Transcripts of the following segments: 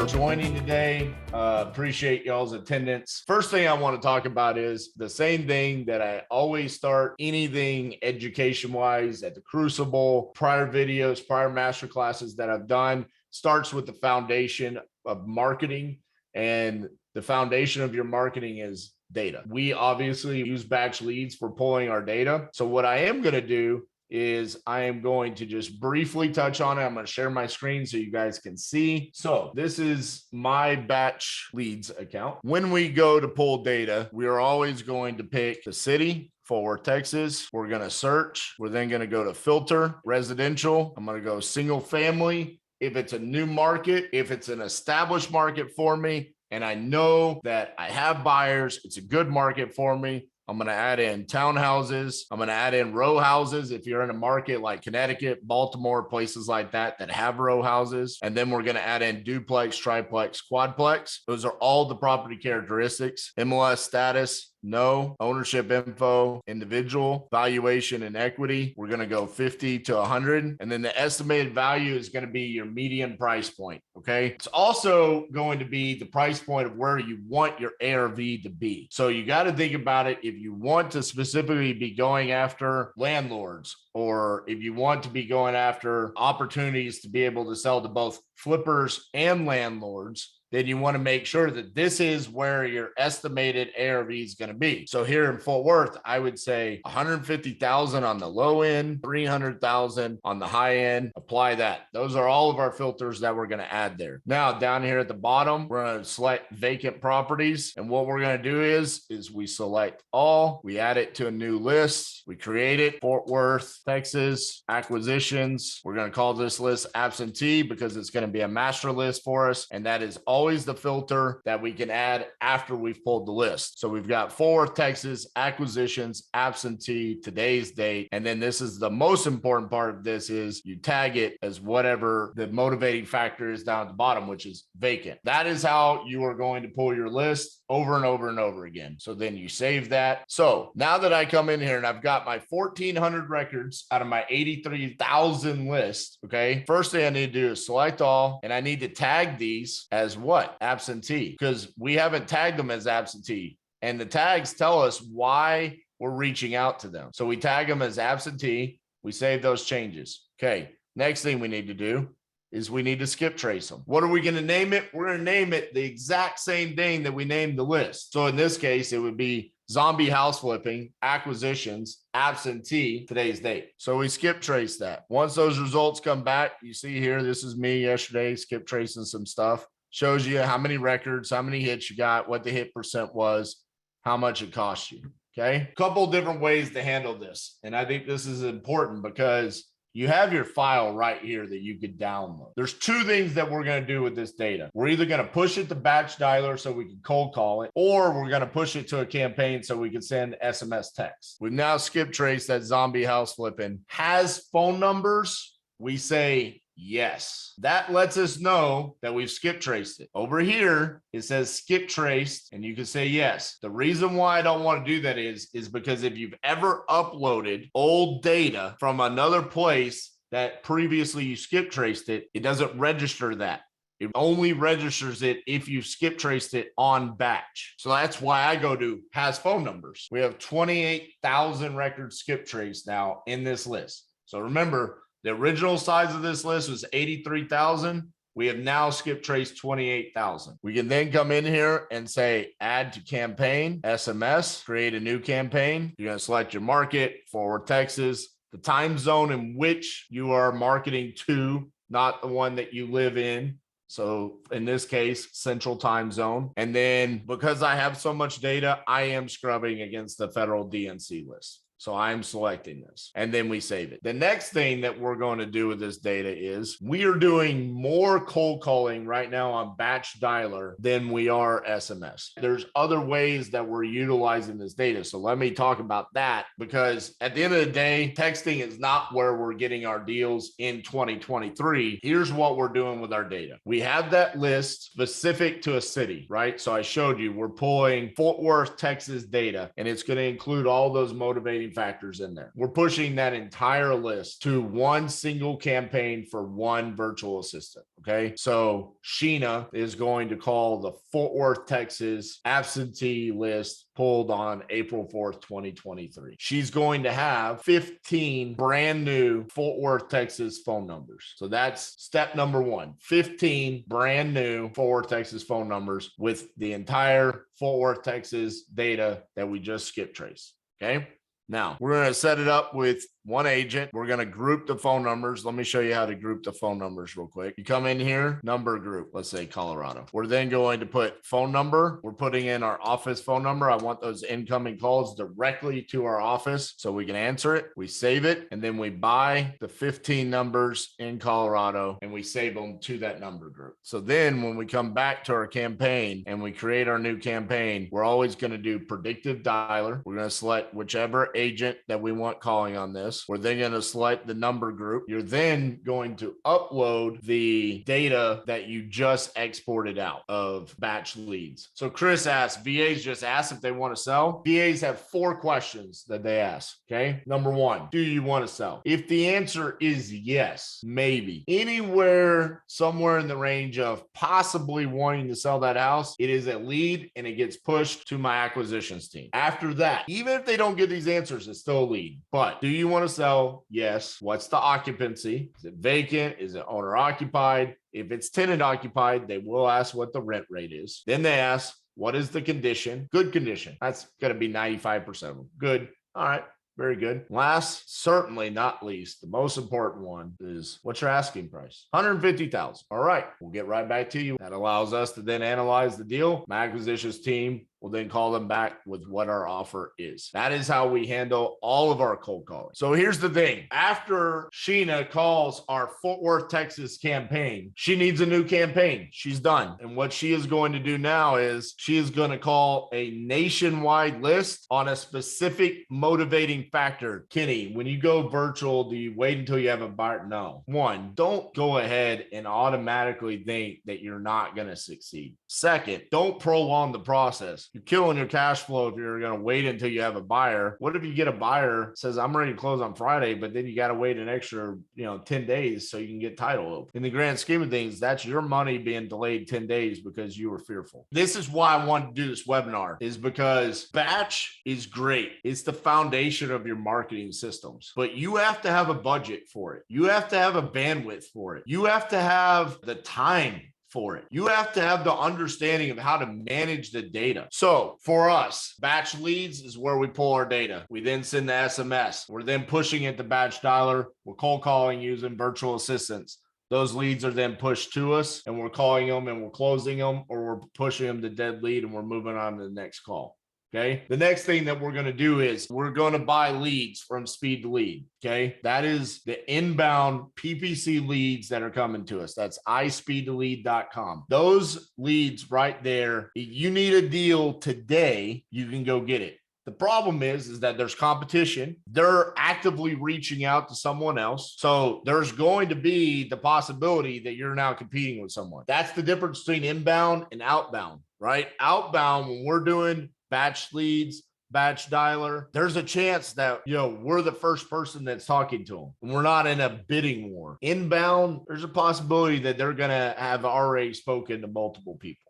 for joining today. Appreciate y'all's attendance. First thing I want to talk about is the same thing that I always start anything education-wise at the Crucible, prior videos, prior master classes that I've done, starts with the foundation of marketing. And the foundation of your marketing is data. We obviously use batch leads for pulling our data. So what I am going to do is I am going to just briefly touch on it. I'm going to share my screen so you guys can see. So this is my batch leads account. When we go to pull data, we are always going to pick the city, Fort Worth, Texas. We're going to search. We're then going to go to filter, residential. I'm going to go single family. If it's a new market, if it's an established market for me, and I know that I have buyers, it's a good market for me, I'm going to add in townhouses. I'm going to add in row houses. If you're in a market like Connecticut, Baltimore, places like that have row houses. And then we're going to add in duplex, triplex, quadplex. Those are all the property characteristics. MLS status, no. Ownership info, individual, valuation and equity. We're going to go 50 to 100. And then the estimated value is going to be your median price point. Okay. It's also going to be the price point of where you want your ARV to be. So you got to think about it. If you want to specifically be going after landlords, or if you want to be going after opportunities to be able to sell to both flippers and landlords, then you want to make sure that this is where your estimated ARV is going to be. So here in Fort Worth, I would say 150,000 on the low end, 300,000 on the high end. Apply that. Those are all of our filters that we're going to add there. Now down here at the bottom, we're going to select vacant properties. And what we're going to do is we select all, we add it to a new list. We create it, Fort Worth, Texas, acquisitions. We're going to call this list absentee because it's going to be a master list for us. And that is always the filter that we can add after we've pulled the list. So we've got Fort Worth, Texas, acquisitions, absentee, today's date. And then this is the most important part of this is you tag it as whatever the motivating factor is down at the bottom, which is vacant. That is how you are going to pull your list over and over and over again. So then you save that. So now that I come in here and I've got my 1,400 records out of my 83,000 list, okay, first thing I need to do is select all, and I need to tag these as what? Absentee, because we haven't tagged them as absentee. And the tags tell us why we're reaching out to them. So we tag them as absentee. We save those changes. Okay. Next thing we need to do is we need to skip trace them. What are we going to name it? We're going to name it the exact same thing that we named the list. So in this case, it would be zombie house flipping, acquisitions, absentee, today's date. So we skip trace that. Once those results come back, you see here, this is me yesterday, skip tracing some stuff. Shows you how many records, how many hits you got, what the hit percent was, how much it cost you. Okay. A couple different ways to handle this. And I think this is important because you have your file right here that you could download. There's two things that we're going to do with this data. We're either going to push it to batch dialer so we can cold call it, or we're going to push it to a campaign so we can send SMS text. We've now skip traced that zombie house flipping. Has phone numbers? We say yes. That lets us know that we've skip traced it. Over here, it says skip traced, and you can say yes. The reason why I don't want to do that is because if you've ever uploaded old data from another place that previously you skip traced it, it doesn't register that. It only registers it if you skip traced it on batch. So that's why I go to has phone numbers. We have 28,000 records skip traced now in this list. So remember, the original size of this list was 83,000. We have now skip traced 28,000. We can then come in here and say, add to campaign, SMS, create a new campaign. You're going to select your market, Fort Worth, Texas, the time zone in which you are marketing to, not the one that you live in. So in this case, central time zone. And then because I have so much data, I am scrubbing against the federal DNC list. So I'm selecting this, and then we save it. The next thing that we're going to do with this data is we are doing more cold calling right now on batch dialer than we are SMS. There's other ways that we're utilizing this data. So let me talk about that, because at the end of the day, texting is not where we're getting our deals in 2023. Here's what we're doing with our data. We have that list specific to a city, right? So I showed you we're pulling Fort Worth, Texas data, and it's going to include all those motivating factors in there. We're pushing that entire list to one single campaign for one virtual assistant. Okay. So Sheena is going to call the Fort Worth, Texas absentee list pulled on April 4th, 2023. She's going to have 15 brand new Fort Worth, Texas phone numbers. So that's step number one, 15 brand new Fort Worth, Texas phone numbers with the entire Fort Worth, Texas data that we just skip trace. Okay. Now we're going to set it up with one agent. We're going to group the phone numbers. Let me show you how to group the phone numbers real quick. You come in here, number group, let's say Colorado. We're then going to put phone number. We're putting in our office phone number. I want those incoming calls directly to our office so we can answer it. We save it, and then we buy the 15 numbers in Colorado and we save them to that number group. So then when we come back to our campaign and we create our new campaign, we're always going to do predictive dialer. We're going to select whichever agent that we want calling on this. We're then going to select the number group. You're then going to upload the data that you just exported out of batch leads. So Chris asked, VAs just ask if they want to sell. VAs have 4 questions that they ask. Okay. Number 1, do you want to sell? If the answer is yes, maybe anywhere, somewhere in the range of possibly wanting to sell that house, it is a lead and it gets pushed to my acquisitions team. After that, even if they don't get these answers, it's still a lead. But do you want to sell? Yes. What's the occupancy? Is it vacant? Is it owner occupied? If it's tenant occupied, they will ask what the rent rate is. Then they ask, what is the condition? Good condition. That's going to be 95% of them. Good. All right. Very good. Last, certainly not least, the most important one is what's your asking price? $150,000. All right. We'll get right back to you. That allows us to then analyze the deal. My acquisitions team will then call them back with what our offer is. That is how we handle all of our cold calling. So here's the thing. After Sheena calls our Fort Worth, Texas campaign, she needs a new campaign. She's done. And what she is going to do now is she is going to call a nationwide list on a specific motivating factor. Kenny, when you go virtual, do you wait until you have a buyer? No. 1, don't go ahead and automatically think that you're not going to succeed. 2nd, don't prolong the process. You're killing your cash flow if you're going to wait until you have a buyer. What if you get a buyer says, I'm ready to close on Friday, but then you got to wait an extra, 10 days so you can get title open. In the grand scheme of things, that's your money being delayed 10 days because you were fearful. This is why I wanted to do this webinar, is because batch is great. It's the foundation of your marketing systems, but you have to have a budget for it. You have to have a bandwidth for it. You have to have the time for it. You have to have the understanding of how to manage the data. So for us, batch leads is where we pull our data. We then send the SMS. We're then pushing it to batch dialer. We're cold calling using virtual assistants. Those leads are then pushed to us and we're calling them and we're closing them, or we're pushing them to dead lead and we're moving on to the next call. Okay. The next thing that we're going to do is we're going to buy leads from Speed to Lead. Okay. That is the inbound PPC leads that are coming to us. That's ispeedtolead.com. Those leads right there. If you need a deal today, you can go get it. The problem is that there's competition. They're actively reaching out to someone else. So there's going to be the possibility that you're now competing with someone. That's the difference between inbound and outbound, right? Outbound, when we're doing batch leads, batch dialer, there's a chance that, we're the first person that's talking to them and we're not in a bidding war. Inbound, there's a possibility that they're going to have already spoken to multiple people.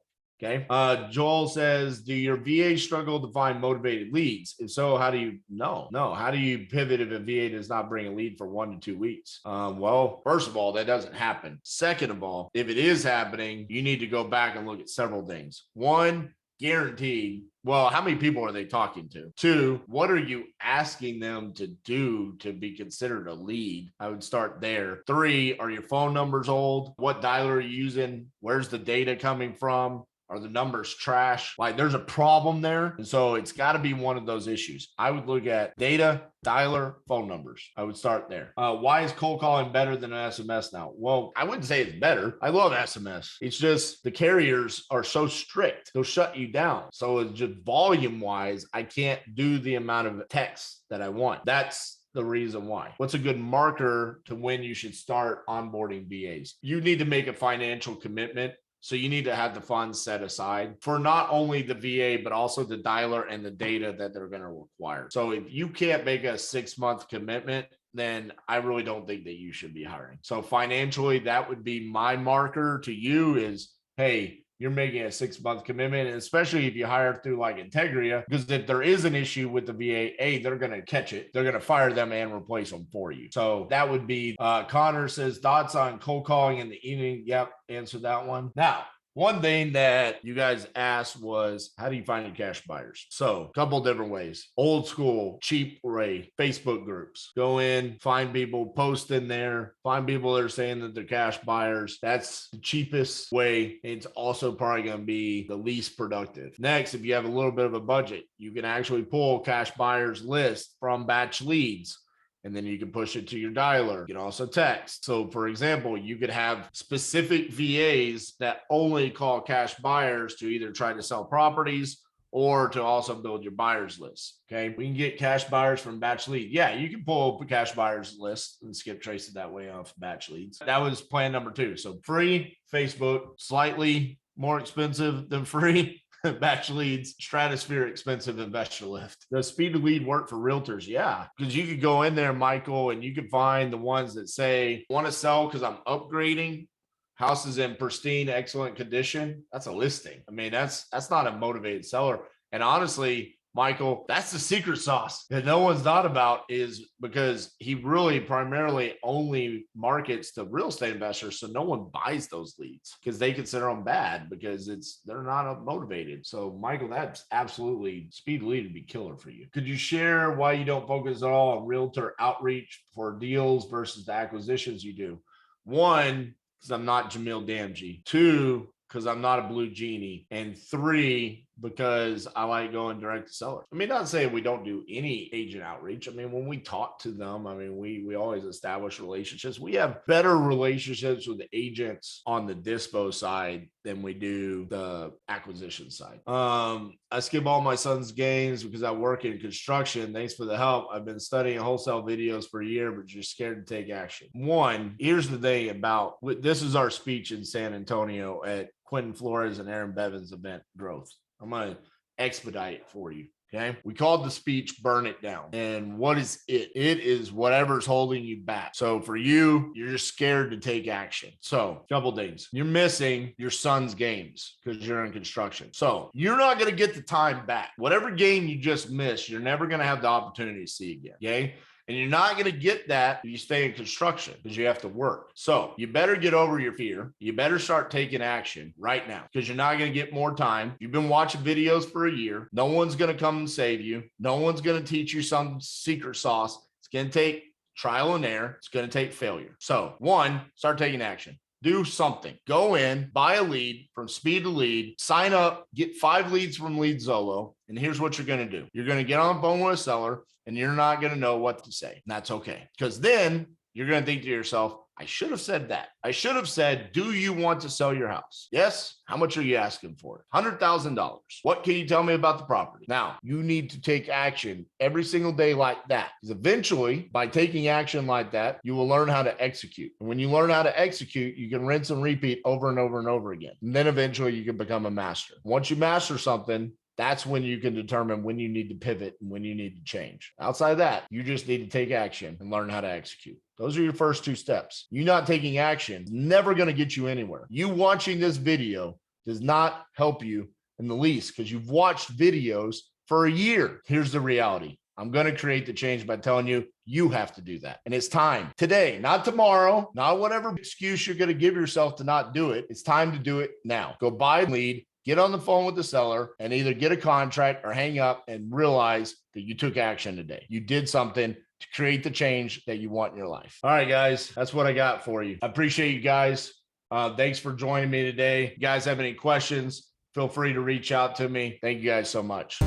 Okay. Joel says, do your VA struggle to find motivated leads? If so, how do you know? No. How do you pivot if a VA does not bring a lead for 1 to 2 weeks? Well, first of all, that doesn't happen. Second of all, if it is happening, you need to go back and look at several things. 1, guaranteed. Well, how many people are they talking to? 2, what are you asking them to do to be considered a lead? I would start there. 3, are your phone numbers old? What dialer are you using? Where's the data coming from? Are the numbers trash? Like, there's a problem there. And so it's got to be one of those issues. I would look at data, dialer, phone numbers. I would start there. Why is cold calling better than an SMS now? Well, I wouldn't say it's better. I love SMS. It's just the carriers are so strict. They'll shut you down. So it's just volume wise, I can't do the amount of text that I want. That's the reason why. What's a good marker to when you should start onboarding VAs? You need to make a financial commitment So you need to have the funds set aside for not only the VA, but also the dialer and the data that they're going to require. So if you can't make a 6-month commitment, then I really don't think that you should be hiring. So financially, that would be my marker to you is, hey, you're making a 6-month commitment, and especially if you hire through like Integria, because if there is an issue with the VA, they're going to catch it. They're going to fire them and replace them for you. So that would be, Connor says, thoughts on cold calling in the evening. Yep, answer that one. Now, one thing that you guys asked was, how do you find your cash buyers? So a couple different ways. Old school, cheap REI, Facebook groups. Go in, find people, post in there, find people that are saying that they're cash buyers. That's the cheapest way. It's also probably going to be the least productive. Next, if you have a little bit of a budget, you can actually pull cash buyers list from batch leads. And then you can push it to your dialer. You can also text. So for example, you could have specific VAs that only call cash buyers to either try to sell properties or to also build your buyers list. Okay. We can get cash buyers from batch lead. Yeah, you can pull up a cash buyers list and skip trace it that way off batch leads. That was plan number 2. So free Facebook, slightly more expensive than free. Batch leads, stratosphere expensive investor lift. Does speed to lead work for realtors? Yeah, because you could go in there, Michael, and you can find the ones that say, want to sell because I'm upgrading. House is in pristine, excellent condition. That's a listing. I mean, that's not a motivated seller. And honestly, Michael, that's the secret sauce that no one's thought about, is because he really primarily only markets to real estate investors. So no one buys those leads because they consider them bad because they're not motivated. So Michael, that's absolutely, speed lead would be killer for you. Could you share why you don't focus at all on realtor outreach for deals versus the acquisitions you do? 1, because I'm not Jamil Damji. 2, because I'm not a blue genie. And 3, because I like going direct to seller. I mean, not saying we don't do any agent outreach. I mean, when we talk to them, I mean, we always establish relationships. We have better relationships with the agents on the dispo side than we do the acquisition side. I skip all my son's games because I work in construction. Thanks for the help. I've been studying wholesale videos for a year, but you're scared to take action. 1, here's the thing about, this is our speech in San Antonio at Quentin Flores and Aaron Bevan's event, Growth. I'm going to expedite it for you. Okay. We called the speech Burn It Down. And what is it? It is whatever's holding you back. So for you, you're just scared to take action. So a couple things. You're missing your son's games because you're in construction. So you're not going to get the time back. Whatever game you just missed, you're never going to have the opportunity to see again. Okay. And you're not going to get that if you stay in construction because you have to work. So you better get over your fear. You better start taking action right now because you're not going to get more time. You've been watching videos for a year. No one's going to come and save you. No one's going to teach you some secret sauce. It's going to take trial and error. It's going to take failure. So 1, start taking action. Do something. Go in, buy a lead from Speed to Lead, sign up, get 5 leads from LeadZolo. And here's what you're going to do. You're going to get on the phone with a seller and you're not going to know what to say. And that's okay. Because then you're going to think to yourself, I should have said that. I should have said, do you want to sell your house? Yes. How much are you asking for it? $100,000. What can you tell me about the property? Now, you need to take action every single day like that. Because eventually, by taking action like that, you will learn how to execute. And when you learn how to execute, you can rinse and repeat over and over and over again. And then eventually you can become a master. Once you master something, that's when you can determine when you need to pivot and when you need to change. Outside of that, you just need to take action and learn how to execute. Those are your first 2 steps. You not taking action is never going to get you anywhere. You watching this video does not help you in the least because you've watched videos for a year. Here's the reality. I'm going to create the change by telling you, you have to do that. And it's time today, not tomorrow, not whatever excuse you're going to give yourself to not do it. It's time to do it now. Go buy a lead. Get on the phone with the seller and either get a contract or hang up and realize that you took action today. You did something to create the change that you want in your life. All right, guys, that's what I got for you. I appreciate you guys. Thanks for joining me today. If you guys have any questions, feel free to reach out to me. Thank you guys so much.